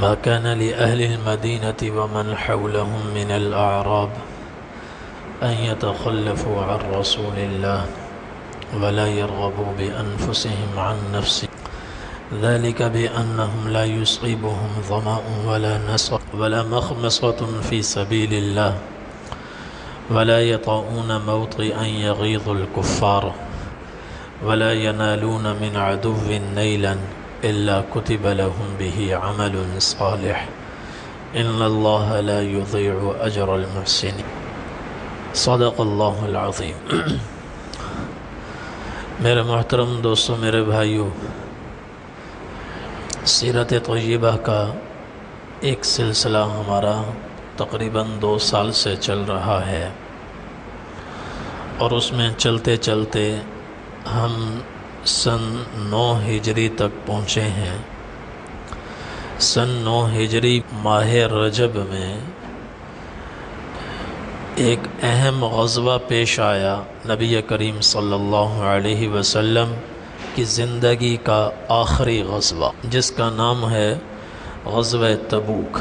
ما كان لأهل المدينة ومن حولهم من الأعراب أن يتخلفوا عن رسول الله ولا يرغبوا بأنفسهم عن نفسه ذلك بأنهم لا يصيبهم ظمأ ولا نصب ولا مخمصة في سبيل الله ولا يطؤون موطئا يغيظ الكفار ولا ينالون من عدو نيلا إلا كتب لهم به عمل صالح إن الله لا يضيع أجر المحسنين صدق اللہ العظیم۔ میرے محترم دوستوں، میرے بھائیوں، سیرت طیبہ کا ایک سلسلہ ہمارا تقریباً 2 سال سے چل رہا ہے، اور اس میں چلتے چلتے ہم سن 9 ہجری تک پہنچے ہیں۔ سن 9 ہجری ماہ رجب میں ایک اہم غزوہ پیش آیا، نبی کریم صلی اللہ علیہ وسلم کی زندگی کا آخری غزوہ، جس کا نام ہے غزوہ تبوک۔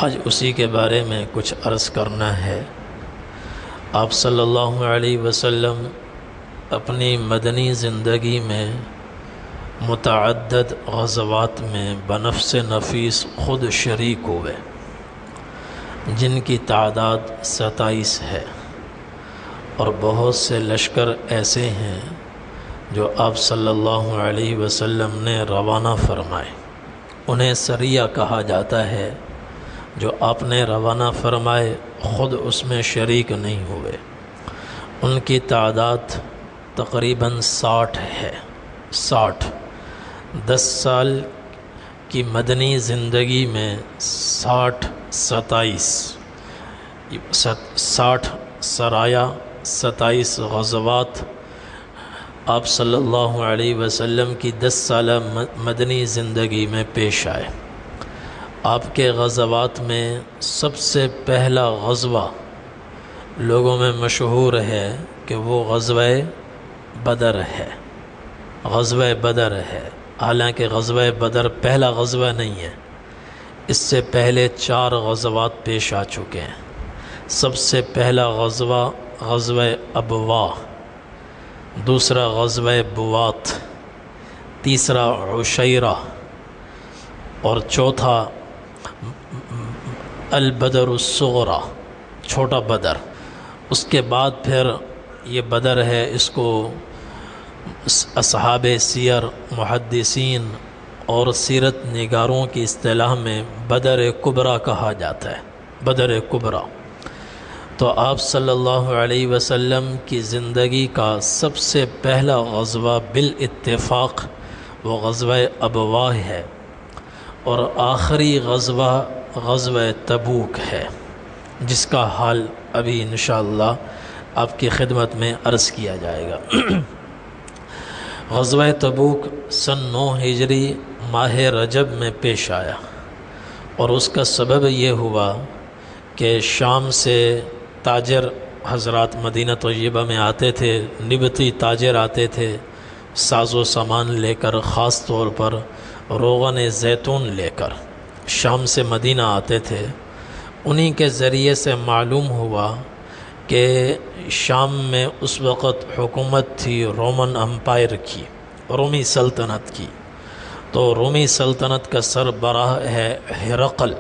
آج اسی کے بارے میں کچھ عرض کرنا ہے۔ آپ صلی اللہ علیہ وسلم اپنی مدنی زندگی میں متعدد غزوات میں بنفس نفیس خود شریک ہوئے، جن کی تعداد 27 ہے، اور بہت سے لشکر ایسے ہیں جو آپ صلی اللہ علیہ وسلم نے روانہ فرمائے۔ انہیں سریہ کہا جاتا ہے، جو آپ نے روانہ فرمائے خود اس میں شریک نہیں ہوئے۔ ان کی تعداد تقریباً 60 ہے۔ 10 سال کی مدنی زندگی میں 27 سرایا، 27 غزوات آپ صلی اللہ علیہ وسلم کی 10 سالہ مدنی زندگی میں پیش آئے۔ آپ کے غزوات میں سب سے پہلا غزوہ لوگوں میں مشہور ہے کہ وہ غزوہ بدر ہے۔ غزوہ بدر ہے، حالانکہ غزوہ بدر پہلا غزوہ نہیں ہے، اس سے پہلے 4 غزوات پیش آ چکے ہیں۔ سب سے پہلا غزوہ غزوہ ابوا، دوسرا غزوہ بوات، تیسرا عشیرہ، اور چوتھا البدر الصغریٰ، چھوٹا بدر۔ اس کے بعد پھر یہ بدر ہے، اس کو اصحاب سیر، محدثین اور سیرت نگاروں کی اصطلاح میں بدر کبریٰ کہا جاتا ہے، بدر کبریٰ۔ تو آپ صلی اللہ علیہ وسلم کی زندگی کا سب سے پہلا غزوہ بالاتفاق وہ غزوہ ابوا ہے، اور آخری غزوہ غزوہ تبوک ہے، جس کا حال ابھی انشاءاللہ آپ کی خدمت میں عرض کیا جائے گا۔ غزوہ تبوک سن 9 ہجری ماہ رجب میں پیش آیا، اور اس کا سبب یہ ہوا کہ شام سے تاجر حضرات مدینہ طیبہ میں آتے تھے، نبتی تاجر آتے تھے ساز و سامان لے کر، خاص طور پر روغن زیتون لے کر شام سے مدینہ آتے تھے۔ انہی کے ذریعے سے معلوم ہوا کہ شام میں اس وقت حکومت تھی رومن امپائر کی، رومی سلطنت کی۔ تو رومی سلطنت کا سربراہ ہے حرقل۔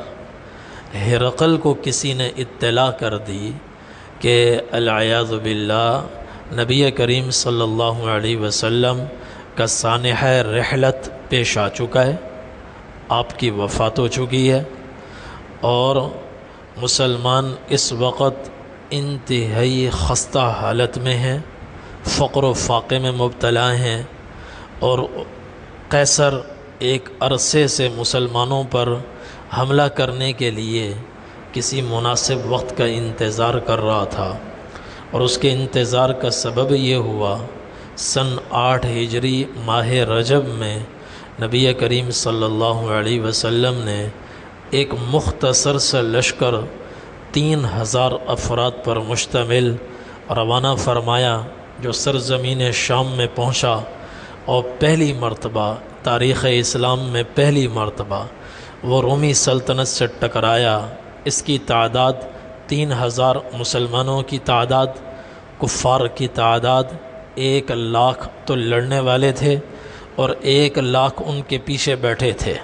حرقل کو کسی نے اطلاع کر دی کہ العیاذ باللہ نبی کریم صلی اللہ علیہ وسلم کا سانحہ رحلت پیش آ چکا ہے، آپ کی وفات ہو چکی ہے، اور مسلمان اس وقت انتہائی خستہ حالت میں ہیں، فقر و فاقے میں مبتلا ہیں، اور قیصر ایک عرصے سے مسلمانوں پر حملہ کرنے کے لیے کسی مناسب وقت کا انتظار کر رہا تھا، اور اس کے انتظار کا سبب یہ ہوا سن 8 ہجری ماہ رجب میں نبی کریم صلی اللہ علیہ وسلم نے ایک مختصر سا لشکر 3000 افراد پر مشتمل روانہ فرمایا، جو سرزمین شام میں پہنچا، اور پہلی مرتبہ تاریخ اسلام میں پہلی مرتبہ وہ رومی سلطنت سے ٹکرایا، اس کی تعداد 3000 مسلمانوں کی تعداد، کفار کی تعداد 1,00,000 تو لڑنے والے تھے اور 1,00,000 ان کے پیچھے بیٹھے تھے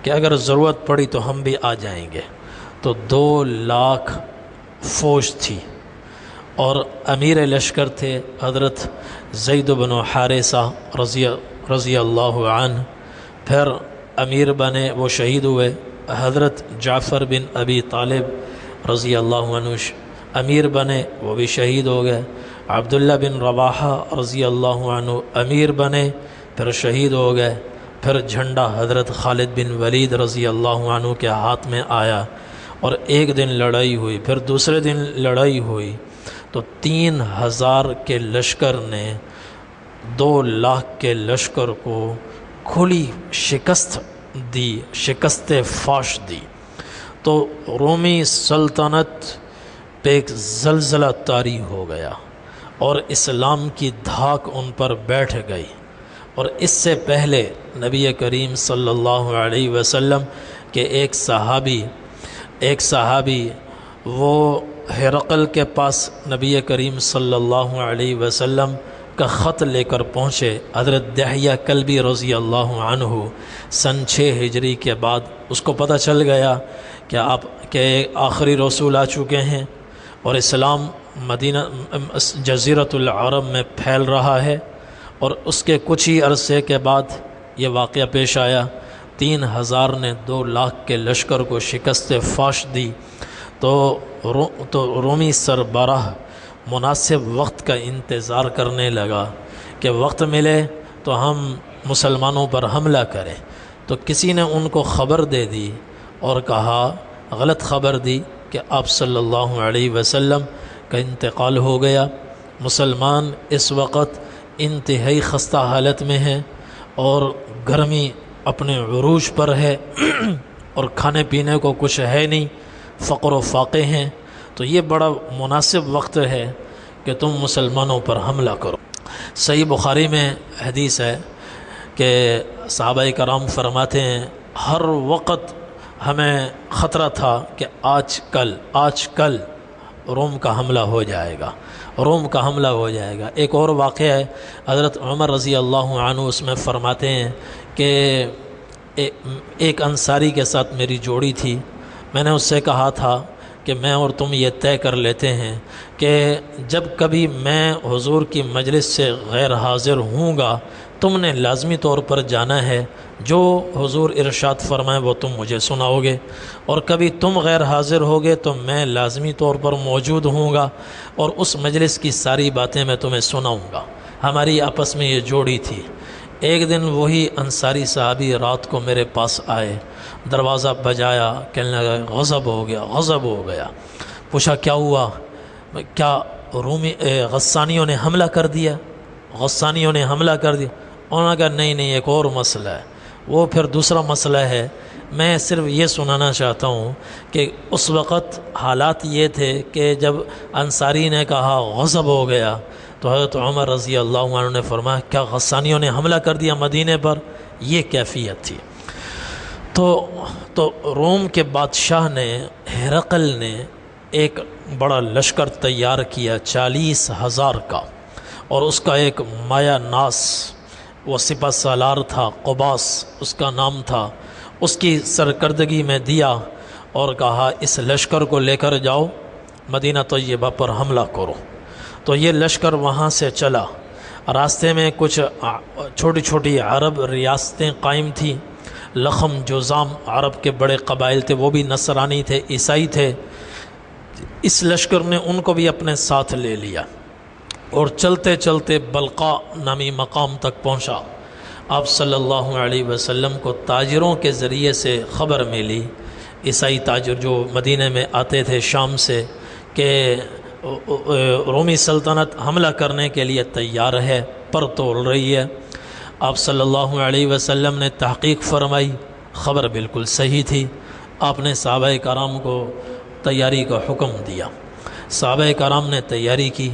کہ اگر ضرورت پڑی تو ہم بھی آ جائیں گے، تو 2,00,000 فوج تھی۔ اور امیر لشکر تھے حضرت زید بن حارثہ رضی اللہ عنہ، پھر امیر بنے وہ شہید ہوئے، حضرت جعفر بن ابی طالب رضی اللہ عنہ امیر بنے وہ بھی شہید ہو گئے، عبداللہ بن رواحہ رضی اللہ عنہ امیر بنے پھر شہید ہو گئے، پھر جھنڈا حضرت خالد بن ولید رضی اللہ عنہ کے ہاتھ میں آیا اور ایک دن لڑائی ہوئی، پھر دوسرے دن لڑائی ہوئی، تو 3000 کے لشکر نے 2,00,000 کے لشکر کو کھلی شکست دی، شکست فاش دی۔ تو رومی سلطنت پہ ایک زلزلہ طاری ہو گیا اور اسلام کی دھاک ان پر بیٹھ گئی۔ اور اس سے پہلے نبی کریم صلی اللہ علیہ وسلم کے ایک صحابی وہ ہرقل کے پاس نبی کریم صلی اللہ علیہ وسلم کا خط لے کر پہنچے، حضرت دحیہ کلبی رضی اللہ عنہ سن 6 ہجری کے بعد اس کو پتہ چل گیا کہ آخری رسول آ چکے ہیں اور اسلام مدینہ جزیرۃ العرب میں پھیل رہا ہے، اور اس کے کچھ ہی عرصے کے بعد یہ واقعہ پیش آیا، 3000 نے 2,00,000 کے لشکر کو شکست فاش دی۔ تو رومی سربراہ مناسب وقت کا انتظار کرنے لگا کہ وقت ملے تو ہم مسلمانوں پر حملہ کریں، تو کسی نے ان کو خبر دے دی اور کہا، غلط خبر دی کہ آپ صلی اللہ علیہ وسلم کا انتقال ہو گیا، مسلمان اس وقت انتہائی خستہ حالت میں ہیں اور گرمی اپنے عروج پر ہے اور کھانے پینے کو کچھ ہے نہیں، فقر و فاقے ہیں، تو یہ بڑا مناسب وقت ہے کہ تم مسلمانوں پر حملہ کرو۔ صحیح بخاری میں حدیث ہے کہ صحابہ کرام فرماتے ہیں ہر وقت ہمیں خطرہ تھا کہ آج کل روم کا حملہ ہو جائے گا، روم کا حملہ ہو جائے گا۔ ایک اور واقعہ ہے، حضرت عمر رضی اللہ عنہ اس میں فرماتے ہیں کہ ایک انصاری کے ساتھ میری جوڑی تھی، میں نے اس سے کہا تھا کہ میں اور تم یہ طے کر لیتے ہیں کہ جب کبھی میں حضور کی مجلس سے غیر حاضر ہوں گا تم نے لازمی طور پر جانا ہے، جو حضور ارشاد فرمائے وہ تم مجھے سناؤ گے، اور کبھی تم غیر حاضر ہوگے تو میں لازمی طور پر موجود ہوں گا اور اس مجلس کی ساری باتیں میں تمہیں سناؤں گا۔ ہماری آپس میں یہ جوڑی تھی۔ ایک دن وہی انصاری صحابی رات کو میرے پاس آئے، دروازہ بجایا، کہنے لگا غضب ہو گیا۔ پوچھا کیا ہوا؟ کیا رومی غسانیوں نے حملہ کر دیا؟ انہوں نے کہا نہیں ایک اور مسئلہ ہے، وہ پھر دوسرا مسئلہ ہے، میں صرف یہ سنانا چاہتا ہوں کہ اس وقت حالات یہ تھے کہ جب انصاری نے کہا غضب ہو گیا تو حضرت عمر رضی اللہ عنہ نے فرمایا کیا غسانیوں نے حملہ کر دیا مدینے پر؟ یہ کیفیت تھی۔ تو روم کے بادشاہ نے ہرقل نے ایک بڑا لشکر تیار کیا 40,000 کا، اور اس کا ایک مایا ناس وہ سپہ سالار تھا، قباس اس کا نام تھا، اس کی سرکردگی میں دیا اور کہا اس لشکر کو لے کر جاؤ مدینہ طیبہ پر حملہ کرو۔ تو یہ لشکر وہاں سے چلا، راستے میں کچھ چھوٹی چھوٹی عرب ریاستیں قائم تھیں، لخم جوزام عرب کے بڑے قبائل تھے، وہ بھی نصرانی تھے، عیسائی تھے۔ اس لشکر نے ان کو بھی اپنے ساتھ لے لیا اور چلتے چلتے بلقا نامی مقام تک پہنچا۔ آپ صلی اللہ علیہ وسلم کو تاجروں کے ذریعے سے خبر ملی، عیسائی تاجر جو مدینہ میں آتے تھے شام سے، کہ رومی سلطنت حملہ کرنے کے لیے تیار ہے، پر تول رہی ہے۔ آپ صلی اللہ علیہ وسلم نے تحقیق فرمائی، خبر بالکل صحیح تھی۔ آپ نے صحابہ کرام کو تیاری کا حکم دیا، صحابہ کرام نے تیاری کی،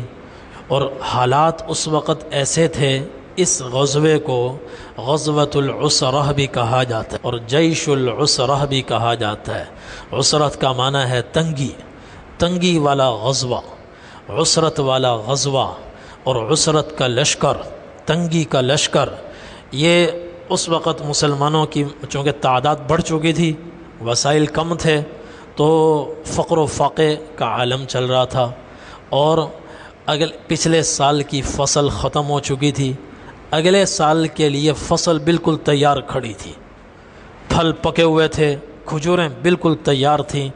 اور حالات اس وقت ایسے تھے اس غزوے کو غزوۃ العسرہ بھی کہا جاتا ہے اور جیش العسرہ بھی کہا جاتا ہے۔ عسرت کا معنی ہے تنگی، تنگی والا غزوہ، عسرت والا غزوہ، اور عسرت کا لشکر، تنگی کا لشکر۔ یہ اس وقت مسلمانوں کی چونکہ تعداد بڑھ چکی تھی، وسائل کم تھے، تو فقر و فاقے کا عالم چل رہا تھا، اور پچھلے سال کی فصل ختم ہو چکی تھی، اگلے سال کے لیے فصل بالکل تیار کھڑی تھی، پھل پکے ہوئے تھے، کھجوریں بالکل تیار تھیں،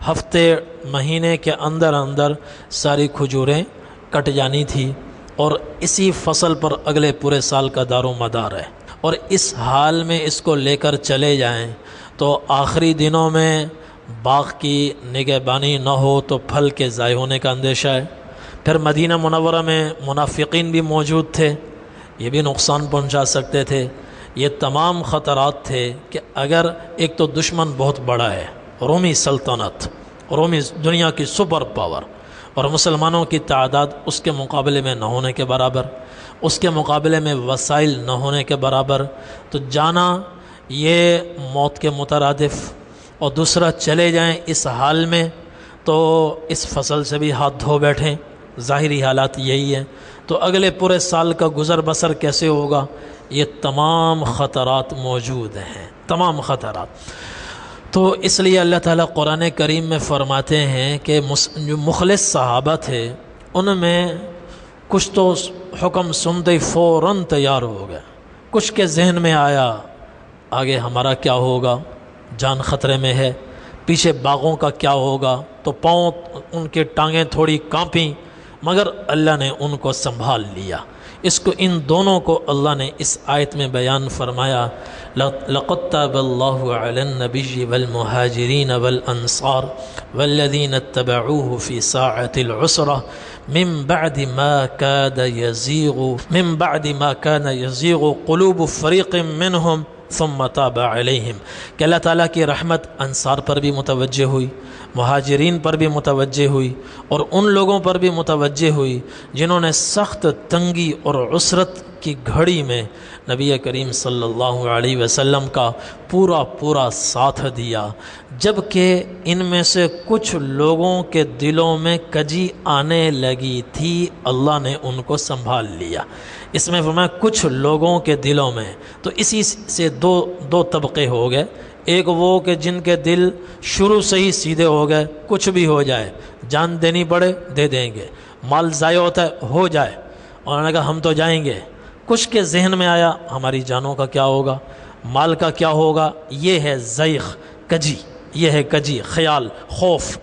ہفتے مہینے کے اندر اندر ساری کھجوریں کٹ جانی تھی، اور اسی فصل پر اگلے پورے سال کا دار و مدار ہے۔ اور اس حال میں اس کو لے کر چلے جائیں تو آخری دنوں میں باغ کی نگہبانی نہ ہو تو پھل کے ضائع ہونے کا اندیشہ ہے۔ پھر مدینہ منورہ میں منافقین بھی موجود تھے، یہ بھی نقصان پہنچا سکتے تھے۔ یہ تمام خطرات تھے کہ اگر ایک تو دشمن بہت بڑا ہے، رومی سلطنت، رومی دنیا کی سپر پاور، اور مسلمانوں کی تعداد اس کے مقابلے میں نہ ہونے کے برابر، اس کے مقابلے میں وسائل نہ ہونے کے برابر، تو جانا یہ موت کے مترادف، اور دوسرا چلے جائیں اس حال میں تو اس فصل سے بھی ہاتھ دھو بیٹھیں، ظاہری حالات یہی ہیں، تو اگلے پورے سال کا گزر بسر کیسے ہوگا؟ یہ تمام خطرات موجود ہیں، تمام خطرات۔ تو اس لیے اللہ تعالیٰ قرآن کریم میں فرماتے ہیں کہ جو مخلص صحابہ تھے ان میں کچھ تو حکم سنتے ہی فوراً تیار ہو گئے، کچھ کے ذہن میں آیا آگے ہمارا کیا ہوگا، جان خطرے میں ہے، پیچھے باغوں کا کیا ہوگا، تو پاؤں ان کے ٹانگیں تھوڑی کانپیں، مگر اللہ نے ان کو سنبھال لیا۔ اس کو ان دونوں کو اللہ نے اس آیت میں بیان فرمایا، لَقَدْ تَابَ اللَّهُ عَلَى النَّبِيِّ وَالْمُهَاجِرِينَ وَالْأَنصَارِ وَالَّذِينَ اتَّبَعُوهُ فِي سَاعَةِ الْعُسْرَةِ من بعد ما كان يزيغ قلوب فريق منهم ثم تاب عليهم، کہ اللہ تعالیٰ کی رحمت انصار پر بھی متوجہ ہوئی، مہاجرین پر بھی متوجہ ہوئی، اور ان لوگوں پر بھی متوجہ ہوئی جنہوں نے سخت تنگی اور عسرت کی گھڑی میں نبی کریم صلی اللہ علیہ وسلم کا پورا ساتھ دیا، جبکہ ان میں سے کچھ لوگوں کے دلوں میں کجی آنے لگی تھی، اللہ نے ان کو سنبھال لیا۔ اس میں فرمایا کچھ لوگوں کے دلوں میں، تو اسی سے دو طبقے ہو گئے، ایک وہ کہ جن کے دل شروع سے ہی سیدھے ہو گئے، کچھ بھی ہو جائے، جان دینی پڑے دے دیں گے، مال ضائع ہوتا ہے ہو جائے، اور انہوں نے کہا ہم تو جائیں گے۔ کچھ کے ذہن میں آیا ہماری جانوں کا کیا ہوگا، مال کا کیا ہوگا، یہ ہے زیغ، کجی، یہ ہے کجی، خیال، خوف،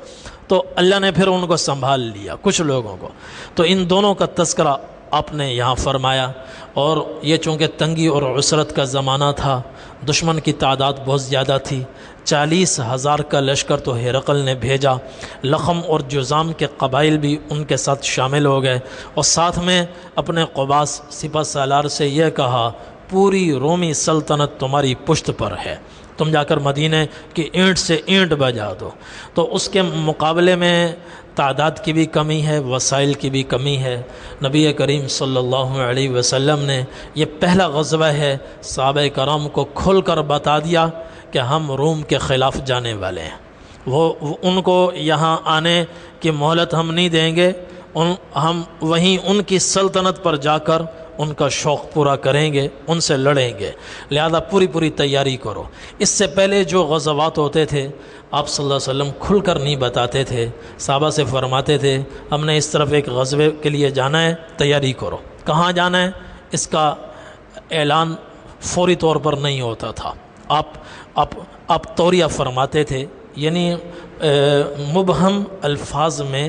تو اللہ نے پھر ان کو سنبھال لیا کچھ لوگوں کو۔ تو ان دونوں کا تذکرہ آپ نے یہاں فرمایا، اور یہ چونکہ تنگی اور عسرت کا زمانہ تھا، دشمن کی تعداد بہت زیادہ تھی، 40,000 کا لشکر تو ہرقل نے بھیجا، لخم اور جذام کے قبائل بھی ان کے ساتھ شامل ہو گئے، اور ساتھ میں اپنے قباس سپہ سالار سے یہ کہا پوری رومی سلطنت تمہاری پشت پر ہے، تم جا کر مدینہ کی اینٹ سے اینٹ بجا دو۔ تو اس کے مقابلے میں تعداد کی بھی کمی ہے، وسائل کی بھی کمی ہے۔ نبی کریم صلی اللہ علیہ وسلم نے یہ پہلا غزوہ ہے، صحابہ کرام کو کھل کر بتا دیا کہ ہم روم کے خلاف جانے والے ہیں، ان کو یہاں آنے کی مہلت ہم نہیں دیں گے، ہم وہیں ان کی سلطنت پر جا کر ان کا شوق پورا کریں گے، ان سے لڑیں گے، لہذا پوری تیاری کرو۔ اس سے پہلے جو غزوات ہوتے تھے آپ صلی اللہ علیہ وسلم کھل کر نہیں بتاتے تھے، صحابہ سے فرماتے تھے ہم نے اس طرف ایک غزوے کے لیے جانا ہے، تیاری کرو، کہاں جانا ہے اس کا اعلان فوری طور پر نہیں ہوتا تھا، آپ توریہ فرماتے تھے، یعنی مبہم الفاظ میں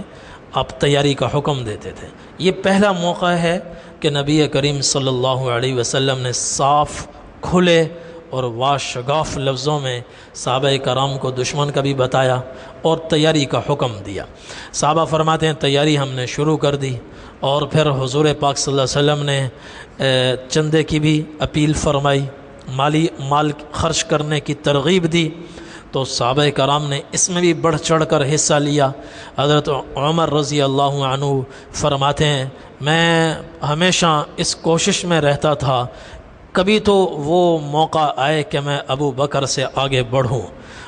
آپ تیاری کا حکم دیتے تھے۔ یہ پہلا موقع ہے کہ نبی کریم صلی اللہ علیہ وسلم نے صاف، کھلے اور واشگاف لفظوں میں صحابہ کرام کو دشمن کا بھی بتایا اور تیاری کا حکم دیا۔ صحابہ فرماتے ہیں تیاری ہم نے شروع کر دی، اور پھر حضور پاک صلی اللہ علیہ وسلم نے چندے کی بھی اپیل فرمائی، مال خرچ کرنے کی ترغیب دی، تو صحابہ کرام نے اس میں بھی بڑھ چڑھ کر حصہ لیا۔ حضرت عمر رضی اللہ عنہ فرماتے ہیں میں ہمیشہ اس کوشش میں رہتا تھا کبھی تو وہ موقع آئے کہ میں ابو بکر سے آگے بڑھوں،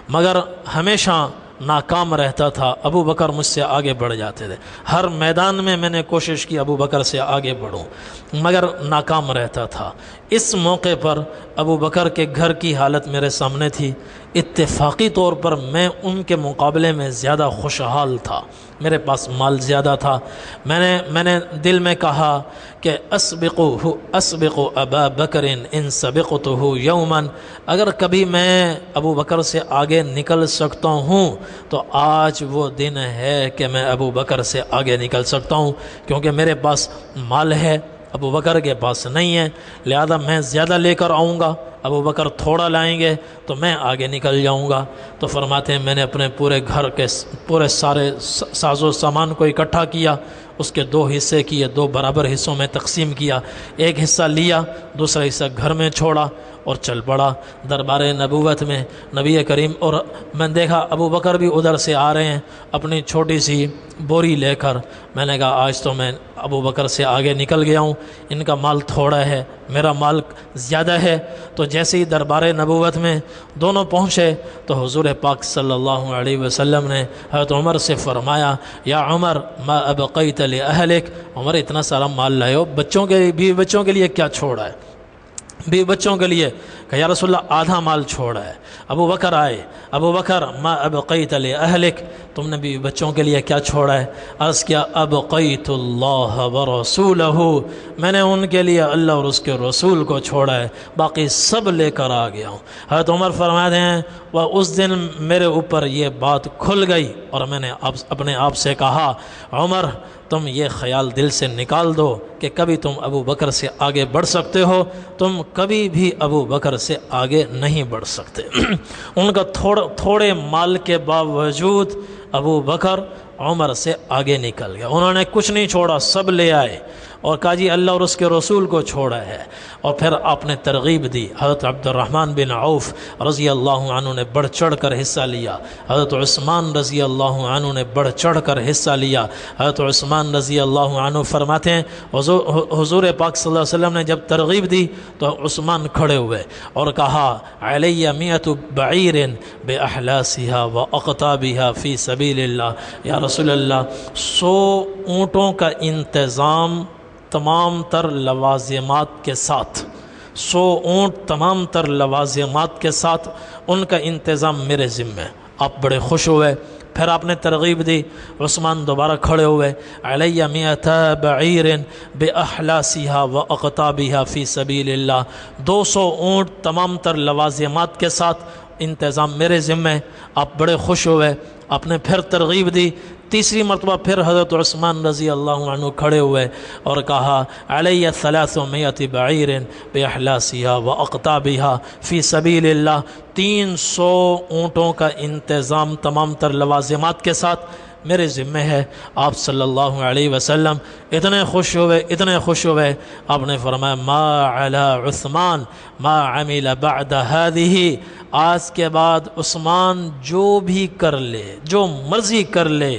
مگر ہمیشہ ناکام رہتا تھا۔ ابو بکر مجھ سے آگے بڑھ جاتے تھے، ہر میدان میں نے کوشش کی ابو بکر سے آگے بڑھوں، مگر ناکام رہتا تھا۔ اس موقع پر ابو بکر کے گھر کی حالت میرے سامنے تھی، اتفاقی طور پر میں ان کے مقابلے میں زیادہ خوشحال تھا، میرے پاس مال زیادہ تھا۔ میں نے دل میں کہا کہ اسبق ابا بکر ان سبقتہ یوما، اگر کبھی میں ابو بکر سے آگے نکل سکتا ہوں تو آج وہ دن ہے کہ میں ابو بکر سے آگے نکل سکتا ہوں، کیونکہ میرے پاس مال ہے، ابو بکر کے پاس نہیں ہے، لہذا میں زیادہ لے کر آؤں گا، ابو بکر تھوڑا لائیں گے تو میں آگے نکل جاؤں گا۔ تو فرماتے ہیں میں نے اپنے پورے گھر کے پورے سارے ساز و سامان کو اکٹھا کیا، اس کے 2 حصے کیے، 2 برابر حصوں میں تقسیم کیا، ایک حصہ لیا، دوسرا حصہ گھر میں چھوڑا اور چل پڑا دربار نبوت میں نبی کریم۔ اور میں دیکھا ابو بکر بھی ادھر سے آ رہے ہیں اپنی چھوٹی سی بوری لے کر۔ میں نے کہا آج تو میں ابو بکر سے آگے نکل گیا ہوں، ان کا مال تھوڑا ہے، میرا مال زیادہ ہے۔ تو جیسے ہی دربار نبوت میں دونوں پہنچے تو حضور پاک صلی اللہ علیہ وسلم نے حضرت عمر سے فرمایا یا عمر ما ابقیت لأہلک، عمر اتنا سارا مال لائے ہو، بیوی بچوں کے لیے کیا چھوڑا ہے؟ بیوی بچوں کے لیے کہ یا رسول اللہ آدھا مال چھوڑا ہے۔ ابو بکر آئے، ابو بکر ما ابقیت لأہلک، تم نے بیوی بچوں کے لیے کیا چھوڑا ہے؟ عرض کیا ابقیت اللہ ورسولہ، میں نے ان کے لیے اللہ اور اس کے رسول کو چھوڑا ہے، باقی سب لے کر آ گیا ہوں۔ حضرت عمر فرماتے ہیں وہ اس دن میرے اوپر یہ بات کھل گئی اور میں نے اپنے آپ سے کہا عمر تم یہ خیال دل سے نکال دو کہ کبھی تم ابو بکر سے آگے بڑھ سکتے ہو، تم کبھی بھی ابو بکر سے آگے نہیں بڑھ سکتے۔ ان کا تھوڑے مال کے باوجود ابو بکر عمر سے آگے نکل گیا، انہوں نے کچھ نہیں چھوڑا، سب لے آئے اور کہا جی اللہ اور اس کے رسول کو چھوڑا ہے۔ اور پھر آپ نے ترغیب دی، حضرت عبد الرحمن بن عوف رضی اللہ عنہ نے بڑھ چڑھ کر حصہ لیا، حضرت عثمان رضی اللہ عنہ نے بڑھ چڑھ کر حصہ لیا۔ حضرت عثمان رضی اللہ عنہ فرماتے ہیں حضور پاک صلی اللہ علیہ وسلم نے جب ترغیب دی تو عثمان کھڑے ہوئے اور کہا علی 100 بعیر باحلاسها واقطابها فی سبیل اللہ، یا رسول اللہ 100 اونٹوں کا انتظام تمام تر لوازمات کے ساتھ، 100 اونٹ تمام تر لوازمات کے ساتھ ان کا انتظام میرے ذمہ۔ آپ بڑے خوش ہوئے، پھر آپ نے ترغیب دی، عثمان دوبارہ کھڑے ہوئے علی 100 بعیر باحلاسها واقطابها فی سبیل اللہ، 200 اونٹ تمام تر لوازمات کے ساتھ انتظام میرے ذمہ۔ آپ بڑے خوش ہوئے، آپ نے پھر ترغیب دی، تیسری مرتبہ پھر حضرت عثمان رضی اللہ عنہ کھڑے ہوئے اور کہا علی 300 بعیر باحلاسها واقطابها فی سبیل اللہ، 300 اونٹوں کا انتظام تمام تر لوازمات کے ساتھ میرے ذمہ ہے۔ آپ صلی اللہ علیہ وسلم اتنے خوش ہوئے، آپ نے فرمایا ما علی عثمان ما عمل بعد هذه، آج کے بعد عثمان جو بھی کر لے، جو مرضی کر لے،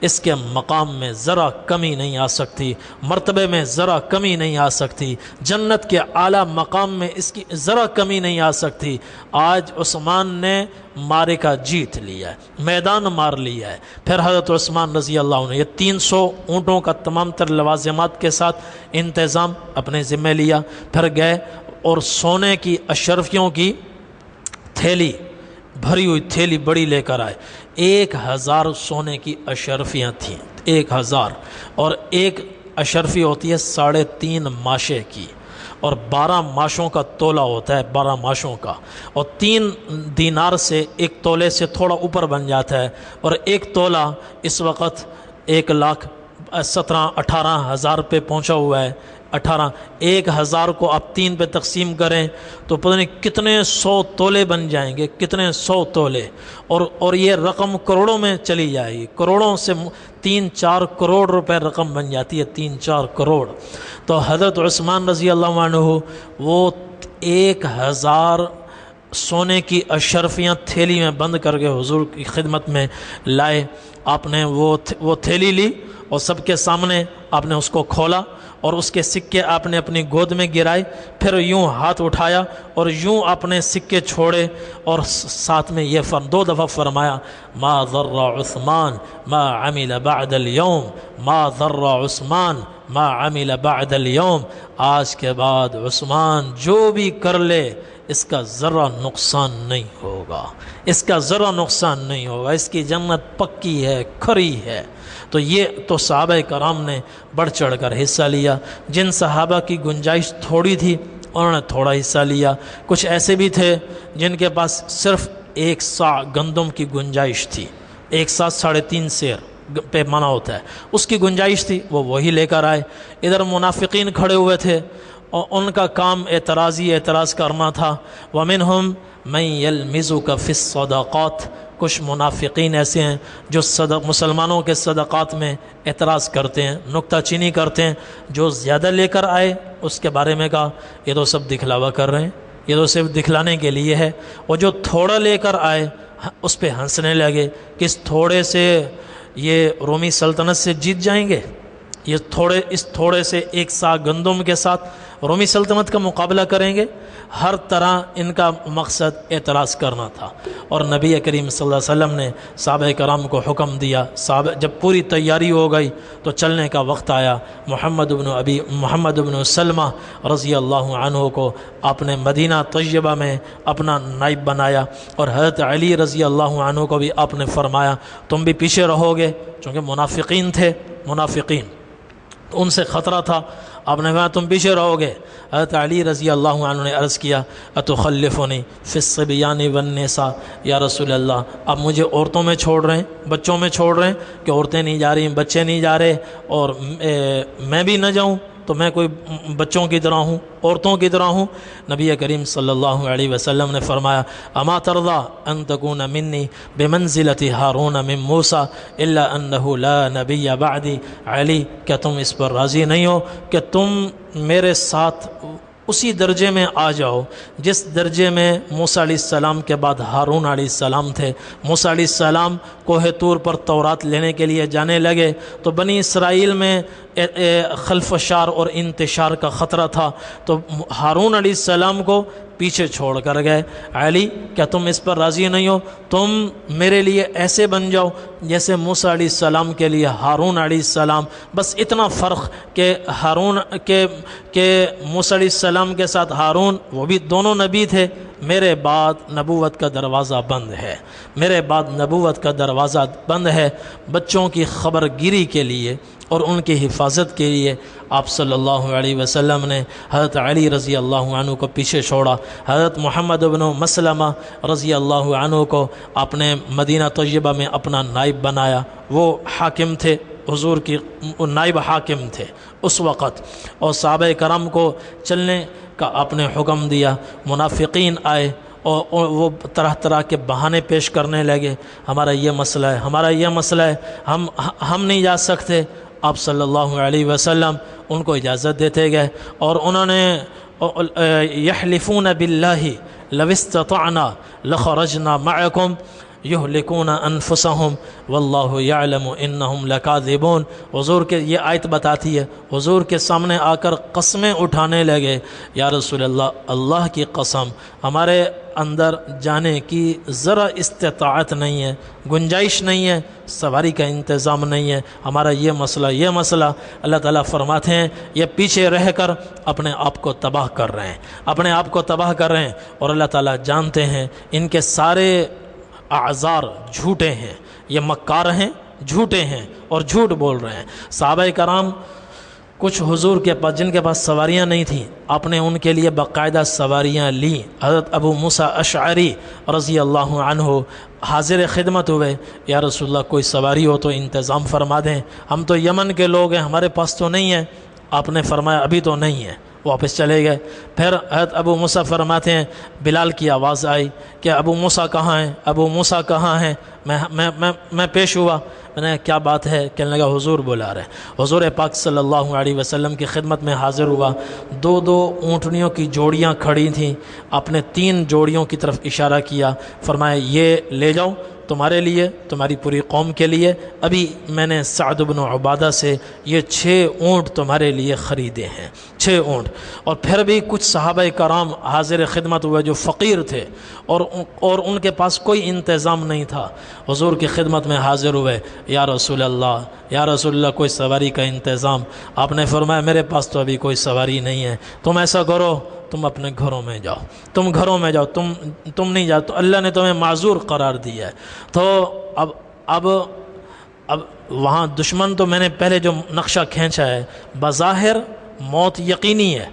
اس کے مقام میں ذرا کمی نہیں آ سکتی، مرتبے میں ذرا کمی نہیں آ سکتی، جنت کے اعلیٰ مقام میں اس کی ذرا کمی نہیں آ سکتی۔ آج عثمان نے معرکہ جیت لیا ہے، میدان مار لیا ہے۔ پھر حضرت عثمان رضی اللہ عنہ یہ 300 اونٹوں کا تمام تر لوازمات کے ساتھ انتظام اپنے ذمہ لیا، پھر گئے اور سونے کی اشرفیوں کی تھیلی، بھری ہوئی تھیلی بڑی لے کر آئے، 1000 سونے کی اشرفیاں تھیں، 1000، اور ایک اشرفی ہوتی ہے 3.5 ماشے کی، اور 12 ماشوں کا تولہ ہوتا ہے، 12 ماشوں کا، اور 3 دینار سے 1 تولے سے تھوڑا اوپر بن جاتا ہے، اور 1 تولہ اس وقت 1,17-18 ہزار پہ پہنچا ہوا ہے۔ 1000 کو آپ 3 پہ تقسیم کریں تو پتہ نہیں کتنے 100 تولے بن جائیں گے، کتنے 100 تولے، اور یہ رقم کروڑوں میں چلی جائے گی، کروڑوں سے 3-4 کروڑ روپے رقم بن جاتی ہے، 3-4 کروڑ۔ تو حضرت عثمان رضی اللہ عنہ وہ 1000 سونے کی اشرفیاں تھیلی میں بند کر کے حضور کی خدمت میں لائے۔ آپ نے وہ تھیلی لی اور سب کے سامنے آپ نے اس کو کھولا اور اس کے سکے آپ نے اپنی گود میں گرائے، پھر یوں ہاتھ اٹھایا اور یوں آپ نے سکے چھوڑے اور ساتھ میں یہ 2 دفعہ فرمایا، ما ضر عثمان ما عمل بعد اليوم، ما ضر عثمان ما عمل بعد اليوم، آج کے بعد عثمان جو بھی کر لے اس کا ذرہ نقصان نہیں ہوگا، اس کا ذرہ نقصان نہیں ہوگا، اس کی جنت پکی ہے، کھری ہے۔ تو یہ تو صحابہ کرام نے بڑھ چڑھ کر حصہ لیا۔ جن صحابہ کی گنجائش تھوڑی تھی انہوں نے تھوڑا حصہ لیا، کچھ ایسے بھی تھے جن کے پاس صرف 1 صاع گندم کی گنجائش تھی، 1 صاع 3.5 سیر پہ منع ہوتا ہے، اس کی گنجائش تھی، وہی لے کر آئے۔ ادھر منافقین کھڑے ہوئے تھے اور ان کا کام اعتراض کرنا تھا۔ وَمِنْهُمْ مَنْ يَلْمِزُكَ فِي الصَّدَقَاتِ، کچھ منافقین ایسے ہیں جو مسلمانوں کے صدقات میں اعتراض کرتے ہیں، نکتہ چینی کرتے ہیں۔ جو زیادہ لے کر آئے اس کے بارے میں کہا یہ تو سب دکھلاوا کر رہے ہیں، یہ تو صرف دکھلانے کے لیے ہے۔ اور جو تھوڑا لے کر آئے اس پہ ہنسنے لگے کہ اس تھوڑے سے یہ رومی سلطنت سے جیت جائیں گے، اس تھوڑے سے 1 صاع گندم کے ساتھ رومی سلطنت کا مقابلہ کریں گے۔ ہر طرح ان کا مقصد اعتراض کرنا تھا۔ اور نبی کریم صلی اللہ علیہ وسلم نے صحابہ کرام کو حکم دیا، جب پوری تیاری ہو گئی تو چلنے کا وقت آیا۔ محمد بن سلمہ رضی اللہ عنہ کو آپ نے مدینہ طیبہ میں اپنا نائب بنایا، اور حضرت علی رضی اللہ عنہ کو بھی آپ نے فرمایا تم بھی پیچھے رہو گے، چونکہ منافقین تھے، ان سے خطرہ تھا، آپ نے کہا تم پیچھے رہو گے۔ حضرت علی رضی اللہ عنہ نے عرض کیا اتخلفنی فی الصبیان والنساء، یا رسول اللہ آپ مجھے عورتوں میں چھوڑ رہے ہیں، بچوں میں چھوڑ رہے ہیں کہ عورتیں نہیں جا رہی، بچے نہیں جا رہے، اور میں بھی نہ جاؤں تو میں کوئی بچوں کی طرح ہوں، عورتوں کی طرح ہوں؟ نبی کریم صلی اللہ علیہ وسلم نے فرمایا اما ترضى ان تكون منی بمنزلة ہارون من موسیٰ الا انه لا نبی بعدی، علی کیا تم اس پر راضی نہیں ہو کہ تم میرے ساتھ اسی درجے میں آ جاؤ جس درجے میں موسیٰ علیہ السلام کے بعد ہارون علیہ السلام تھے؟ موسیٰ علیہ السلام کوہ طور پر تورات لینے کے لیے جانے لگے تو بنی اسرائیل میں خلفشار اور انتشار کا خطرہ تھا، تو ہارون علیہ السلام کو پیچھے چھوڑ کر گئے۔ علی کیا تم اس پر راضی نہیں ہو؟ تم میرے لیے ایسے بن جاؤ جیسے موسیٰ علیہ السلام کے لیے ہارون علیہ السلام، بس اتنا فرق کہ موسیٰ علیہ السلام کے ساتھ ہارون، وہ بھی دونوں نبی تھے، میرے بعد نبوت کا دروازہ بند ہے، میرے بعد نبوت کا دروازہ بند ہے۔ بچوں کی خبر گیری کے لیے اور ان کی حفاظت کے لیے آپ صلی اللہ علیہ وسلم نے حضرت علی رضی اللہ عنہ کو پیچھے چھوڑا۔ حضرت محمد بن مسلمہ رضی اللہ عنہ کو آپ نے مدینہ طیبہ میں اپنا نائب بنایا، وہ حاکم تھے، حضور کی نائب حاکم تھے اس وقت، اور صحابہ کرام کو چلنے کا آپ نے حکم دیا۔ منافقین آئے اور وہ طرح طرح کے بہانے پیش کرنے لگے، ہمارا یہ مسئلہ ہے، ہمارا یہ مسئلہ ہے، ہم نہیں جا سکتے۔ آپ صلی اللہ علیہ وسلم ان کو اجازت دیتے گئے، اور انہوں نے یحلفون باللہ لو استطعنا لخرجنا معکم یہلکون انفسہم واللہ یعلم انہم لکاذبون۔ حضور کے یہ آیت بتاتی ہے، حضور کے سامنے آ کر قسمیں اٹھانے لگے، یا رسول اللہ اللہ کی قسم ہمارے اندر جانے کی ذرا استطاعت نہیں ہے، گنجائش نہیں ہے، سواری کا انتظام نہیں ہے، ہمارا یہ مسئلہ۔ اللہ تعالیٰ فرماتے ہیں یہ پیچھے رہ کر اپنے آپ کو تباہ کر رہے ہیں، اور اللہ تعالیٰ جانتے ہیں ان کے سارے اعذار جھوٹے ہیں، یہ مکار ہیں، جھوٹے ہیں اور جھوٹ بول رہے ہیں۔ صحابہ کرام کچھ حضور کے پاس جن کے پاس سواریاں نہیں تھیں، آپ نے ان کے لیے باقاعدہ سواریاں لیں۔ حضرت ابو موسیٰ اشعری رضی اللہ عنہ حاضر خدمت ہوئے، یا رسول اللہ کوئی سواری ہو تو انتظام فرما دیں، ہم تو یمن کے لوگ ہیں، ہمارے پاس تو نہیں ہے۔ آپ نے فرمایا ابھی تو نہیں ہے، واپس چلے گئے۔ پھر حضرت ابو موسیٰ فرماتے ہیں بلال کی آواز آئی کہ ابو موسیٰ کہاں ہیں، ابو موسیٰ کہاں ہیں؟ میں پیش ہوا، میں نے کیا بات ہے؟ کہنے لگا حضور بلا رہے ہیں۔ حضور پاک صلی اللہ علیہ وسلم کی خدمت میں حاضر ہوا، دو اونٹنیوں کی جوڑیاں کھڑی تھیں، اپنے 3 جوڑیوں کی طرف اشارہ کیا، فرمایا یہ لے جاؤ تمہارے لیے، تمہاری پوری قوم کے لیے، ابھی میں نے سعد بن عبادہ سے یہ 6 اونٹ تمہارے لیے خریدے ہیں، 6 اونٹ۔ اور پھر بھی کچھ صحابہ کرام حاضر خدمت ہوئے جو فقیر تھے اور ان کے پاس کوئی انتظام نہیں تھا، حضور کی خدمت میں حاضر ہوئے، یا رسول اللہ کوئی سواری کا انتظام؟ آپ نے فرمایا میرے پاس تو ابھی کوئی سواری نہیں ہے، تم ایسا کرو تم اپنے گھروں میں جاؤ، تم گھروں میں جاؤ، تم نہیں جاؤ، تو اللہ نے تمہیں معذور قرار دیا ہے۔ تو اب وہاں دشمن تو میں نے پہلے جو نقشہ کھینچا ہے، بظاہر موت یقینی ہے،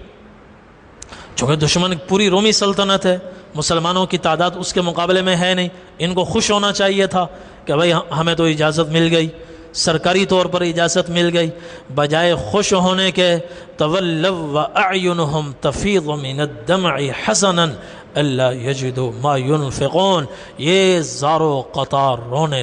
چونکہ دشمن پوری رومی سلطنت ہے، مسلمانوں کی تعداد اس کے مقابلے میں ہے نہیں، ان کو خوش ہونا چاہیے تھا کہ بھئی ہمیں تو اجازت مل گئی، سرکاری طور پر اجازت مل گئی، بجائے خوش ہونے کے تولوا واعینہم تفیض من الدمع حزنا الا یجدوا ما ينفقون، یہ زارو قطار رونے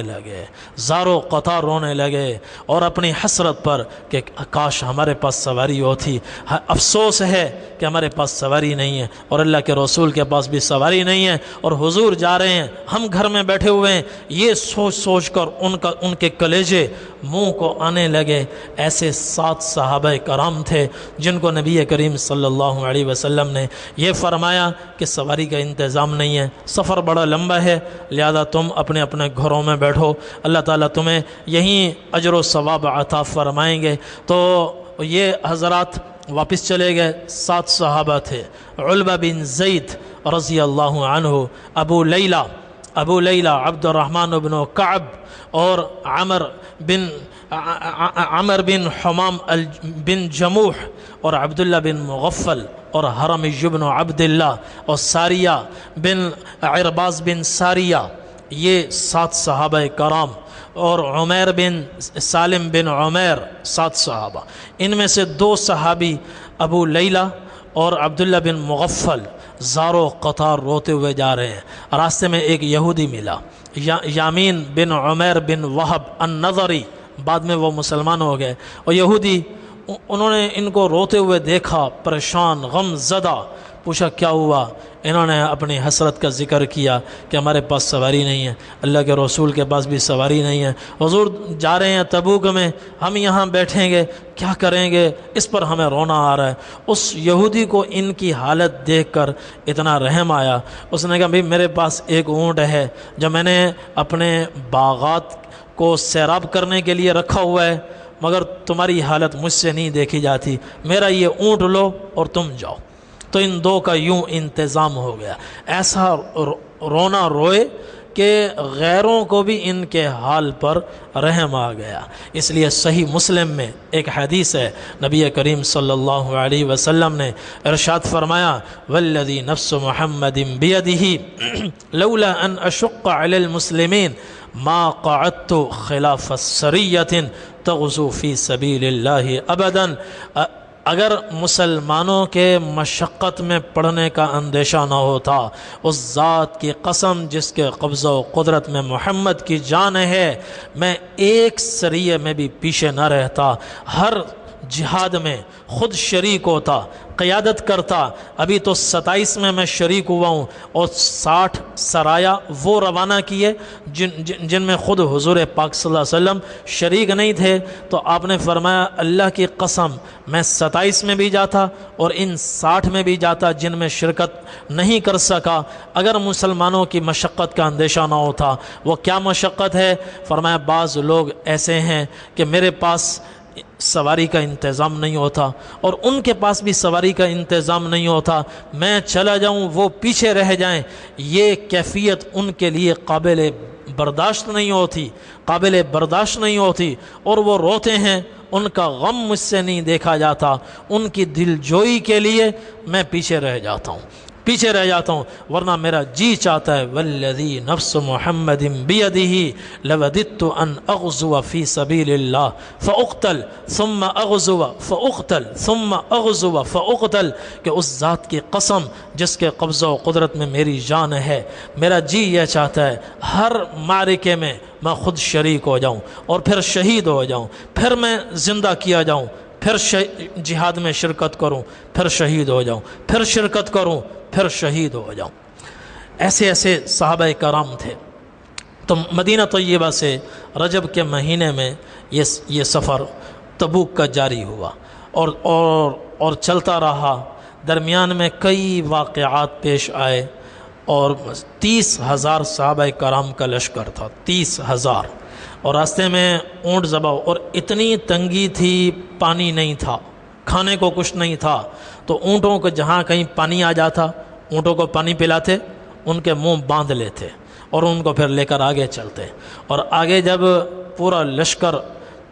لگے اور اپنی حسرت پر کہ کاش ہمارے پاس سواری ہوتی، افسوس ہے کہ ہمارے پاس سواری نہیں ہے، اور اللہ کے رسول کے پاس بھی سواری نہیں ہے، اور حضور جا رہے ہیں، ہم گھر میں بیٹھے ہوئے ہیں، یہ سوچ کر ان کے کلیجے منہ کو آنے لگے۔ ایسے 7 صحابہ کرام تھے جن کو نبی کریم صلی اللہ علیہ وسلم نے یہ فرمایا کہ سواری کا انتظام نہیں ہے، سفر بڑا لمبا ہے، لہذا تم اپنے اپنے گھروں میں بیٹھو، اللہ تعالیٰ تمہیں یہیں اجر و ثواب عطا فرمائیں گے۔ تو یہ حضرات واپس چلے گئے۔ 7 صحابہ تھے، علبہ بن زید رضی اللہ عنہ، ابو لیلہ عبد الرحمن بن کعب، اور عمر بن حمام بن جموح، اور عبداللہ بن مغفل، اور حرمی بن عبداللہ، اور ساریہ بن عرباز بن ساریہ، یہ 7 صحابہ کرام، اور عمیر بن سالم بن عمیر، 7 صحابہ۔ ان میں سے 2 صحابی ابو لیلہ اور عبداللہ بن مغفل زارو قطار روتے ہوئے جا رہے ہیں۔ راستے میں ایک یہودی ملا، یامین بن عمیر بن وہب النظری، بعد میں وہ مسلمان ہو گئے، اور یہودی انہوں نے ان کو روتے ہوئے دیکھا، پریشان غم زدہ، پوچھا کیا ہوا؟ انہوں نے اپنی حسرت کا ذکر کیا کہ ہمارے پاس سواری نہیں ہے، اللہ کے رسول کے پاس بھی سواری نہیں ہے، حضور جا رہے ہیں تبوک میں، ہم یہاں بیٹھیں گے کیا کریں گے؟ اس پر ہمیں رونا آ رہا ہے۔ اس یہودی کو ان کی حالت دیکھ کر اتنا رحم آیا، اس نے کہا بھئی میرے پاس ایک اونٹ ہے جو میں نے اپنے باغات کو سیراب کرنے کے لیے رکھا ہوا ہے، مگر تمہاری حالت مجھ سے نہیں دیکھی جاتی، میرا یہ اونٹ لو اور تم جاؤ۔ تو ان 2 کا یوں انتظام ہو گیا، ایسا رونا روئے کہ غیروں کو بھی ان کے حال پر رحم آ گیا۔ اس لیے صحیح مسلم میں ایک حدیث ہے، نبی کریم صلی اللہ علیہ وسلم نے ارشاد فرمایا والذی نفس محمد بیدہ لولا ان اشق علی المسلمین ما قعدت خلاف السریۃ تغزو فی سبیل اللہ ابدا۔ اگر مسلمانوں کے مشقت میں پڑنے کا اندیشہ نہ ہوتا، اس ذات کی قسم جس کے قبضہ و قدرت میں محمد کی جان ہے، میں ایک سریے میں بھی پیچھے نہ رہتا، ہر جہاد میں خود شریک ہوتا، قیادت کرتا۔ ابھی تو 27 میں شریک ہوا ہوں، اور 60 سرایا وہ روانہ کیے جن میں خود حضور پاک صلی اللہ علیہ وسلم شریک نہیں تھے۔ تو آپ نے فرمایا اللہ کی قسم میں 27 میں بھی جاتا اور ان 60 میں بھی جاتا جن میں شرکت نہیں کر سکا، اگر مسلمانوں کی مشقت کا اندیشہ نہ ہوتا۔ وہ کیا مشقت ہے؟ فرمایا بعض لوگ ایسے ہیں کہ میرے پاس سواری کا انتظام نہیں ہوتا اور ان کے پاس بھی سواری کا انتظام نہیں ہوتا، میں چلا جاؤں وہ پیچھے رہ جائیں، یہ کیفیت ان کے لیے قابل برداشت نہیں ہوتی اور وہ روتے ہیں، ان کا غم مجھ سے نہیں دیکھا جاتا، ان کی دل جوئی کے لیے میں پیچھے رہ جاتا ہوں۔ پیچھے رہ جاتا ہوں، ورنہ میرا جی چاہتا ہے والذی نفس محمد بیدہ لوددت ان اغزو فی سبیل اللہ فاقتل ثم اغزو فاقتل ثم اغزو فاقتل، کہ اس ذات کی قسم جس کے قبضہ و قدرت میں میری جان ہے، میرا جی یہ چاہتا ہے ہر معرکے میں میں خود شریک ہو جاؤں اور پھر شہید ہو جاؤں، پھر میں زندہ کیا جاؤں، پھر جہاد میں شرکت کروں، پھر شہید ہو جاؤں، پھر شرکت کروں، پھر شہید ہو جاؤں۔ ایسے ایسے صحابہ کرام تھے۔ تو مدینہ طیبہ سے رجب کے مہینے میں یہ سفر تبوک کا جاری ہوا اور چلتا رہا۔ درمیان میں کئی واقعات پیش آئے اور 30,000 صحابہ کرام کا لشکر تھا، 30,000، اور راستے میں اونٹ ذبح، اور اتنی تنگی تھی، پانی نہیں تھا، کھانے کو کچھ نہیں تھا، تو اونٹوں کو جہاں کہیں پانی آ جاتا اونٹوں کو پانی پلاتے، ان کے منہ باندھ لیتے اور ان کو پھر لے کر آگے چلتے، اور آگے جب پورا لشکر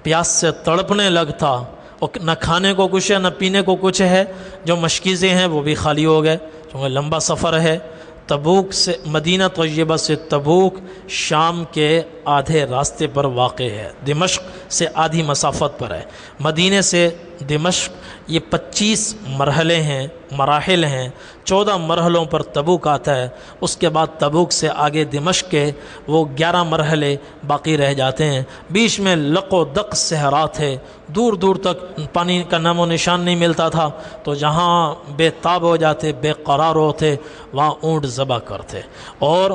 پیاس سے تڑپنے لگتا اور نہ کھانے کو کچھ ہے نہ پینے کو کچھ ہے، جو مشکیزیں ہیں وہ بھی خالی ہو گئے، کیونکہ لمبا سفر ہے۔ تبوک سے مدینہ طیبہ سے تبوک شام کے آدھے راستے پر واقع ہے، دمشق سے آدھی مسافت پر ہے۔ مدینہ سے دمشق یہ 25 مراحل ہیں، 14 مرحلوں پر تبوک آتا ہے، اس کے بعد تبوک سے آگے دمشق کے وہ 11 مرحلے باقی رہ جاتے ہیں۔ بیچ میں لق و دق صحرا تھے، دور دور تک پانی کا نام و نشان نہیں ملتا تھا، تو جہاں بے تاب ہو جاتے، بے قرار ہوتے، وہاں اونٹ ذبح کرتے، اور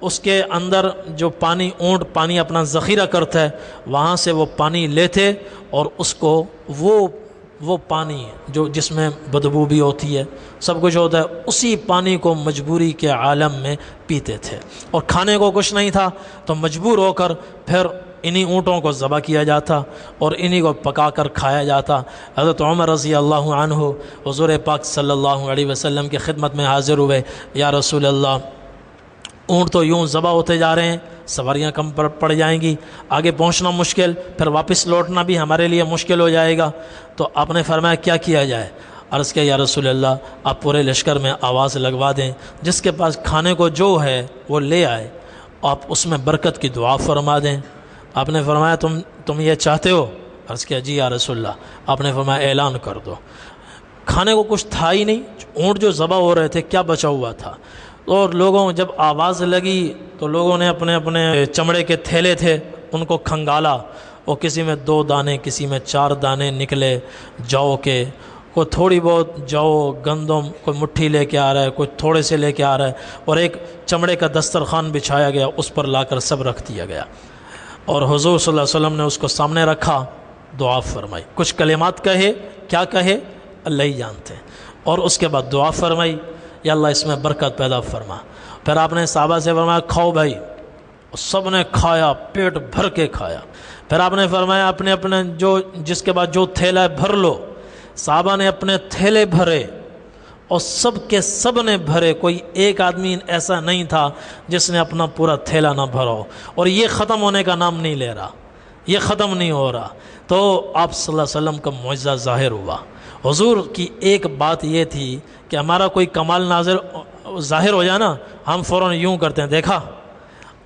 اس کے اندر جو اونٹ پانی اپنا ذخیرہ کرتا ہے، وہاں سے وہ پانی لیتے اور اس کو وہ پانی جو جس میں بدبو بھی ہوتی ہے، سب کچھ ہوتا ہے، اسی پانی کو مجبوری کے عالم میں پیتے تھے، اور کھانے کو کچھ نہیں تھا تو مجبور ہو کر پھر انہی اونٹوں کو ذبح کیا جاتا اور انہی کو پکا کر کھایا جاتا۔ حضرت عمر رضی اللہ عنہ حضور پاک صلی اللہ علیہ وسلم کی خدمت میں حاضر ہوئے، یا رسول اللہ، اونٹ تو یوں ذبح ہوتے جا رہے ہیں، سواریاں کم پڑ جائیں گی، آگے پہنچنا مشکل، پھر واپس لوٹنا بھی ہمارے لیے مشکل ہو جائے گا، تو آپ نے فرمایا کیا کیا جائے؟ عرض کیا یا رسول اللہ، آپ پورے لشکر میں آواز لگوا دیں، جس کے پاس کھانے کو جو ہے وہ لے آئے، آپ اس میں برکت کی دعا فرما دیں۔ آپ نے فرمایا تم یہ چاہتے ہو؟ عرض کیا جی یا رسول اللہ۔ آپ نے فرمایا اعلان کر دو۔ کھانے کو کچھ تھا ہی نہیں، اونٹ جو ذبح ہو رہے تھے کیا بچا ہوا تھا، اور لوگوں جب آواز لگی تو لوگوں نے اپنے اپنے چمڑے کے تھیلے تھے ان کو کھنگالا، اور کسی میں 2 دانے، کسی میں 4 دانے نکلے جو کے، کوئی تھوڑی بہت جو گندم کوئی مٹھی لے کے آ رہا ہے، کوئی تھوڑے سے لے کے آ رہا ہے، اور ایک چمڑے کا دسترخوان بچھایا گیا، اس پر لا کر سب رکھ دیا گیا، اور حضور صلی اللہ علیہ وسلم نے اس کو سامنے رکھا، دعا فرمائی، کچھ کلمات کہے، کیا کہے اللہ ہی جانتے ہیں، اور اس کے بعد دعا فرمائی، یا اللہ اس میں برکت پیدا فرما۔ پھر آپ نے صحابہ سے فرمایا کھاؤ بھائی، سب نے کھایا، پیٹ بھر کے کھایا۔ پھر آپ نے فرمایا اپنے جس کے بعد جو تھیلا ہے بھر لو۔ صحابہ نے اپنے تھیلے بھرے اور سب کے سب نے بھرے، کوئی ایک آدمی ایسا نہیں تھا جس نے اپنا پورا تھیلا نہ بھرا ہو، اور یہ ختم ہونے کا نام نہیں لے رہا، یہ ختم نہیں ہو رہا۔ تو آپ صلی اللہ علیہ وسلم کا معجزہ ظاہر ہوا۔ حضور کی ایک بات یہ تھی کہ ہمارا کوئی کمال ظاہر ہو جائے نا، ہم فوراً یوں کرتے ہیں، دیکھا؟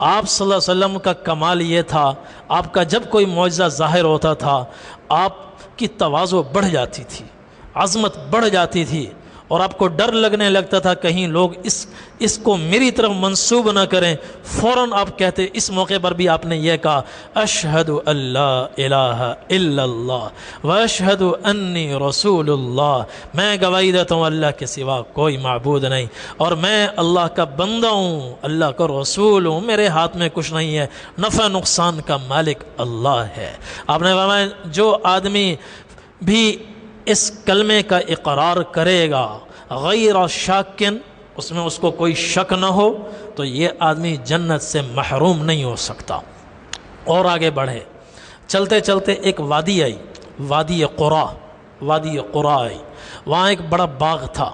آپ صلی اللہ علیہ وسلم کا کمال یہ تھا، آپ کا جب کوئی معجزہ ظاہر ہوتا تھا، آپ کی تواضع بڑھ جاتی تھی، عظمت بڑھ جاتی تھی، اور آپ کو ڈر لگنے لگتا تھا کہیں لوگ اس کو میری طرف منسوب نہ کریں، فوراً آپ کہتے۔ اس موقع پر بھی آپ نے یہ کہا اشہد اللہ الہ الا اللہ واشہد انی رسول اللہ، میں گواہی دیتا ہوں اللہ کے سوا کوئی معبود نہیں، اور میں اللہ کا بندہ ہوں، اللہ کا رسول ہوں، میرے ہاتھ میں کچھ نہیں ہے، نفع نقصان کا مالک اللہ ہے۔ آپ نے فرمایا جو آدمی بھی اس کلمے کا اقرار کرے گا غیر شاکن، اس میں اس کو کوئی شک نہ ہو، تو یہ آدمی جنت سے محروم نہیں ہو سکتا۔ اور آگے بڑھے، چلتے چلتے ایک وادی آئی، وادی قرا آئی، وہاں ایک بڑا باغ تھا،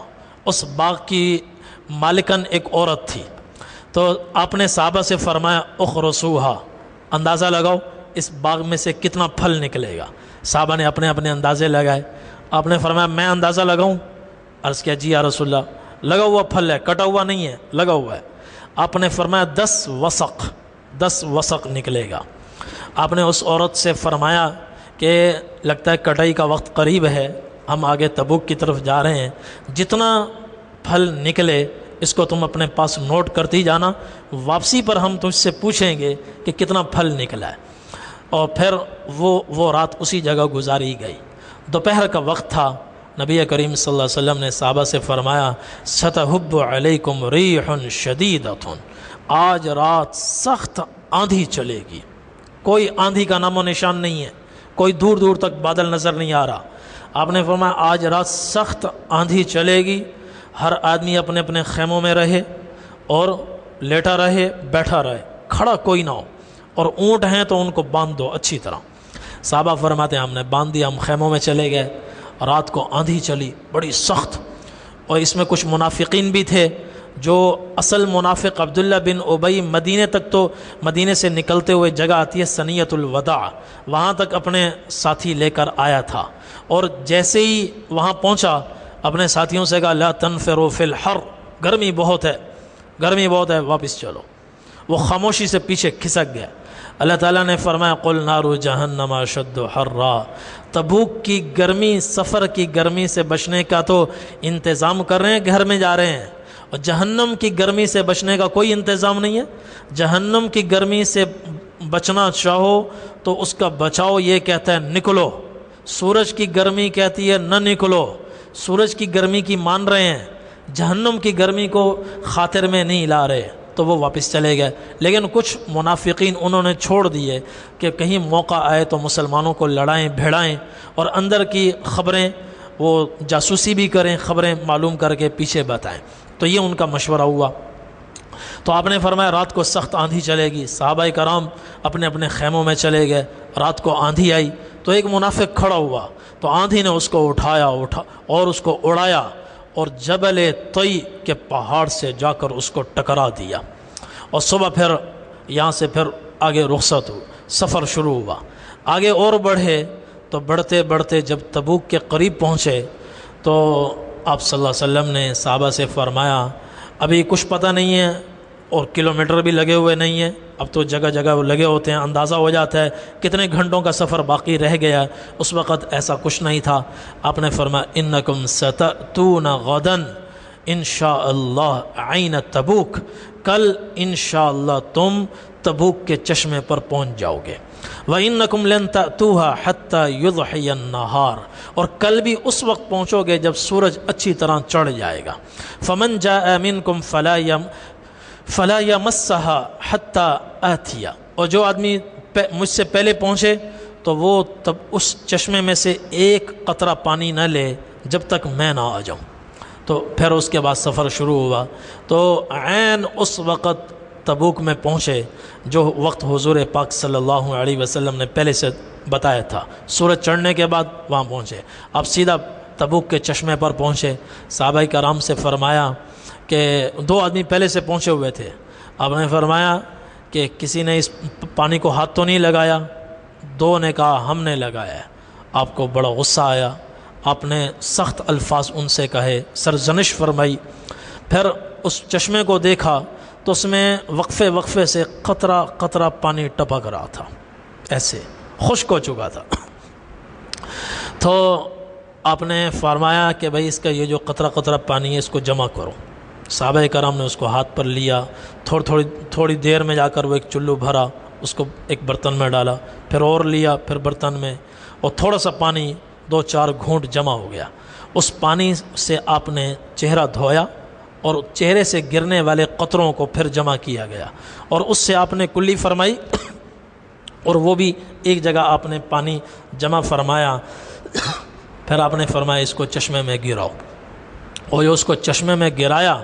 اس باغ کی مالکن ایک عورت تھی، تو آپ نے صحابہ سے فرمایا اخرسوہا، اندازہ لگاؤ اس باغ میں سے کتنا پھل نکلے گا۔ صحابہ نے اپنے اندازے لگائے۔ آپ نے فرمایا میں اندازہ لگاؤں؟ عرض کیا جی یا رسول اللہ لگا ہوا پھل ہے، کٹا ہوا نہیں ہے، لگا ہوا ہے۔ آپ نے فرمایا 10 وسق نکلے گا۔ آپ نے اس عورت سے فرمایا کہ لگتا ہے کٹائی کا وقت قریب ہے، ہم آگے تبوک کی طرف جا رہے ہیں، جتنا پھل نکلے اس کو تم اپنے پاس نوٹ کرتی جانا، واپسی پر ہم تجھ سے پوچھیں گے کہ کتنا پھل نکلا ہے۔ اور پھر وہ رات اسی جگہ گزاری گئی۔ دوپہر کا وقت تھا، نبی کریم صلی اللہ علیہ وسلم نے صحابہ سے فرمایا ستحب علیکم ریح شدیدۃ، آج رات سخت آندھی چلے گی۔ کوئی آندھی کا نام و نشان نہیں ہے، کوئی دور دور تک بادل نظر نہیں آ رہا۔ آپ نے فرمایا آج رات سخت آندھی چلے گی، ہر آدمی اپنے اپنے خیموں میں رہے اور لیٹا رہے، بیٹھا رہے، کھڑا کوئی نہ ہو، اور اونٹ ہیں تو ان کو باندھ دو اچھی طرح۔ صحابہ فرماتے ہیں ہم نے باندھ دیا، ہم خیموں میں چلے گئے۔ رات کو آندھی چلی بڑی سخت، اور اس میں کچھ منافقین بھی تھے۔ جو اصل منافق عبداللہ بن ابی مدینے تک، تو مدینے سے نکلتے ہوئے جگہ آتی ہے سنیت الوداع، وہاں تک اپنے ساتھی لے کر آیا تھا، اور جیسے ہی وہاں پہنچا اپنے ساتھیوں سے کہا لا تنفروا فی الحر، گرمی بہت ہے، واپس چلو۔ وہ خاموشی سے پیچھے کھسک گیا۔ اللہ تعالیٰ نے فرمایا قل نار جہنم اشد حرا، تبوک کی گرمی، سفر کی گرمی سے بچنے کا تو انتظام کر رہے ہیں، گھر میں جا رہے ہیں، اور جہنم کی گرمی سے بچنے کا کوئی انتظام نہیں ہے۔ جہنم کی گرمی سے بچنا چاہو تو اس کا بچاؤ یہ کہتا ہے نکلو، سورج کی گرمی کہتی ہے نہ نکلو، سورج کی گرمی کی مان رہے ہیں، جہنم کی گرمی کو خاطر میں نہیں لا رہے، تو وہ واپس چلے گئے۔ لیکن کچھ منافقین انہوں نے چھوڑ دیے کہ کہیں موقع آئے تو مسلمانوں کو لڑائیں بھیڑائیں، اور اندر کی خبریں وہ جاسوسی بھی کریں، خبریں معلوم کر کے پیچھے بتائیں۔ تو یہ ان کا مشورہ ہوا۔ تو آپ نے فرمایا رات کو سخت آندھی چلے گی، صحابہ کرام اپنے اپنے خیموں میں چلے گئے۔ رات کو آندھی آئی تو ایک منافق کھڑا ہوا، تو آندھی نے اس کو اٹھایا اور اس کو اڑایا، اور جبل طی کے پہاڑ سے جا کر اس کو ٹکرا دیا۔ اور صبح پھر یہاں سے پھر آگے رخصت ہو، سفر شروع ہوا۔ آگے اور بڑھے تو بڑھتے بڑھتے جب تبوک کے قریب پہنچے تو آپ صلی اللہ علیہ وسلم نے صحابہ سے فرمایا ابھی کچھ پتہ نہیں ہے، اور کلومیٹر بھی لگے ہوئے نہیں ہیں، اب تو جگہ جگہ وہ لگے ہوتے ہیں، اندازہ ہو جاتا ہے کتنے گھنٹوں کا سفر باقی رہ گیا ہے۔ اس وقت ایسا کچھ نہیں تھا۔ آپ نے فرمایا انکم ستأتون غدا انشاءاللہ عین تبوک، کل انشاءاللہ تم تبوک کے چشمے پر پہنچ جاؤ گے۔ وَإِنَّكُمْ لَن تَأْتُوهَا حَتَّى يُضْحِيَ النَّهَارِ، اور کل بھی اس وقت پہنچو گے جب سورج اچھی طرح چڑھ جائے گا۔ فَمَنْ جَاءَ مِنْكُمْ فَلَا يَمَسَّهَا حَتَّى آتِيَ، اور جو آدمی مجھ سے پہلے پہنچے تو وہ تب اس چشمے میں سے ایک قطرہ پانی نہ لے جب تک میں نہ آ جاؤں۔ تو پھر اس کے بعد سفر شروع ہوا۔ تو عین اس وقت تبوک میں پہنچے جو وقت حضور پاک صلی اللہ علیہ وسلم نے پہلے سے بتایا تھا، سورج چڑھنے کے بعد وہاں پہنچے۔ اب سیدھا تبوک کے چشمے پر پہنچے۔ صحابہ کرام سے فرمایا کہ دو آدمی پہلے سے پہنچے ہوئے تھے، آپ نے فرمایا کہ کسی نے اس پانی کو ہاتھ تو نہیں لگایا؟ دو نے کہا ہم نے لگایا ہے۔ آپ کو بڑا غصہ آیا، آپ نے سخت الفاظ ان سے کہے، سرزنش فرمائی۔ پھر اس چشمے کو دیکھا تو اس میں وقفے وقفے سے قطرہ قطرہ پانی ٹپک رہا تھا، ایسے خشک ہو چکا تھا۔ تو آپ نے فرمایا کہ بھائی اس کا یہ جو قطرہ قطرہ پانی ہے اس کو جمع کرو۔ صحابہ کرام نے اس کو ہاتھ پر لیا، تھوڑی دیر میں جا کر وہ ایک چلو بھرا، اس کو ایک برتن میں ڈالا، پھر اور لیا، پھر برتن میں، اور تھوڑا سا پانی 2-4 گھونٹ جمع ہو گیا۔ اس پانی سے آپ نے چہرہ دھویا، اور چہرے سے گرنے والے قطروں کو پھر جمع کیا گیا، اور اس سے آپ نے کلی فرمائی، اور وہ بھی ایک جگہ آپ نے پانی جمع فرمایا۔ پھر آپ نے فرمایا اس کو چشمے میں گراؤ، اور جو اس کو چشمے میں گرایا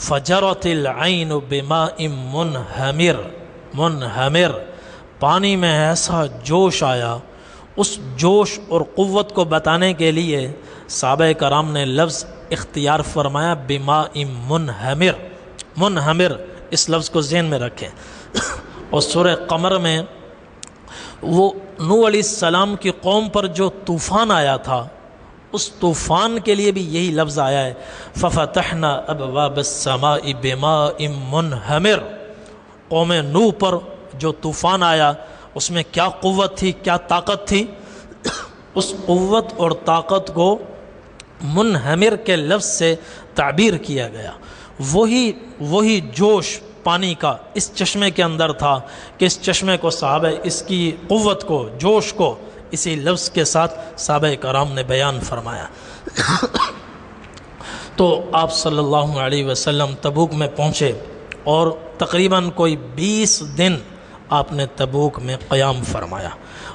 فجرت العین بماء منہمر، پانی میں ایسا جوش آیا۔ اس جوش اور قوت کو بتانے کے لیے صحابہ کرام نے لفظ اختیار فرمایا بماء منہمر، اس لفظ کو ذہن میں رکھیں۔ اور سورہ قمر میں وہ نوح علیہ السلام کی قوم پر جو طوفان آیا تھا، اس طوفان کے لیے بھی یہی لفظ آیا ہے فَفَتَحْنَا أَبْوَابَ السَّمَاءِ بِمَاءٍ مُنْهَمِرٍ۔ قوم نوح پر جو طوفان آیا اس میں کیا قوت تھی، کیا طاقت تھی؟ اس قوت اور طاقت کو منہمر کے لفظ سے تعبیر کیا گیا۔ وہی جوش پانی کا اس چشمے کے اندر تھا کہ اس چشمے کو صحابہ، اس کی قوت کو، جوش کو اسی لفظ کے ساتھ صحابہ کرام نے بیان فرمایا۔ تو آپ صلی اللہ علیہ وسلم تبوک میں پہنچے اور تقریباً کوئی 20 دن آپ نے تبوک میں قیام فرمایا،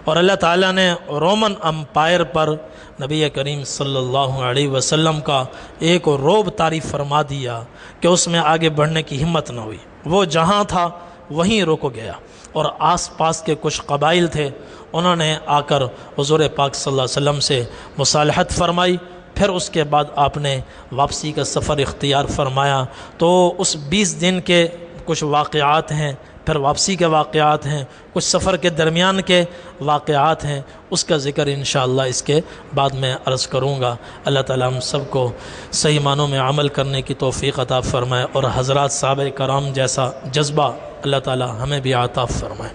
اور اللہ تعالیٰ نے رومن امپائر پر نبی کریم صلی اللہ علیہ وسلم کا ایک رعب طاری فرما دیا کہ اس میں آگے بڑھنے کی ہمت نہ ہوئی۔ وہ جہاں تھا وہیں رک گیا، اور آس پاس کے کچھ قبائل تھے، انہوں نے آ کر حضور پاک صلی اللہ علیہ وسلم سے مصالحت فرمائی۔ پھر اس کے بعد آپ نے واپسی کا سفر اختیار فرمایا۔ تو اس 20 دن کے کچھ واقعات ہیں، پھر واپسی کے واقعات ہیں، کچھ سفر کے درمیان کے واقعات ہیں، اس کا ذکر انشاءاللہ اس کے بعد میں عرض کروں گا۔ اللہ تعالیٰ ہم سب کو صحیح معنوں میں عمل کرنے کی توفیق عطا فرمائے، اور حضرات صحابہ کرام جیسا جذبہ اللہ تعالیٰ ہمیں بھی عطا فرمائے۔